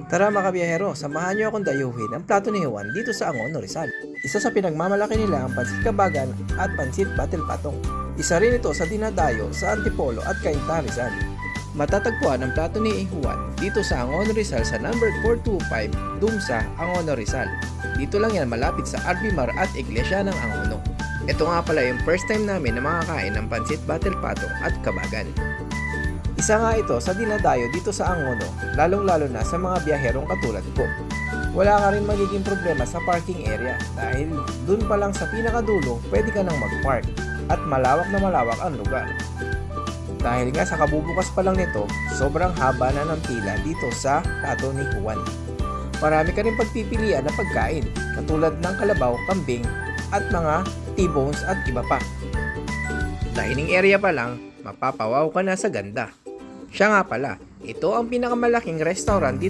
Tara mga biyahero, samahan niyo akong dayuhin ang plato ni Juan dito sa Angono, Rizal. Isa sa pinagmamalaki nila ang pansit kabagan at pansit batil patong. Isa rin ito sa dinadayo sa Antipolo at Cainta, Rizal. Matatagpuan ang plato ni Juan dito sa Angono, Rizal sa number 425 Dumsa, Angono, Rizal. Dito lang yan malapit sa Arbimar at Iglesia ng Angono. Ito nga pala yung first time namin na makakain ng pansit batil patong at kabagan. Isa nga ito sa dinadayo dito sa Angono, lalong-lalo na sa mga biyaherong katulad ko. Wala ka rin magiging problema sa parking area dahil dun pa lang sa pinakadulo pwede ka nang mag-park at malawak na malawak ang lugar. Dahil nga sa kabubukas pa lang nito, sobrang haba na ng pila dito sa plato ni Juan. Marami ka rin pagpipilian na pagkain katulad ng kalabaw, kambing at mga T-bones at iba pa. Dining area pa lang, mapapawaw ka na sa ganda. Siya nga pala, ito ang pinakamalaking restaurant dito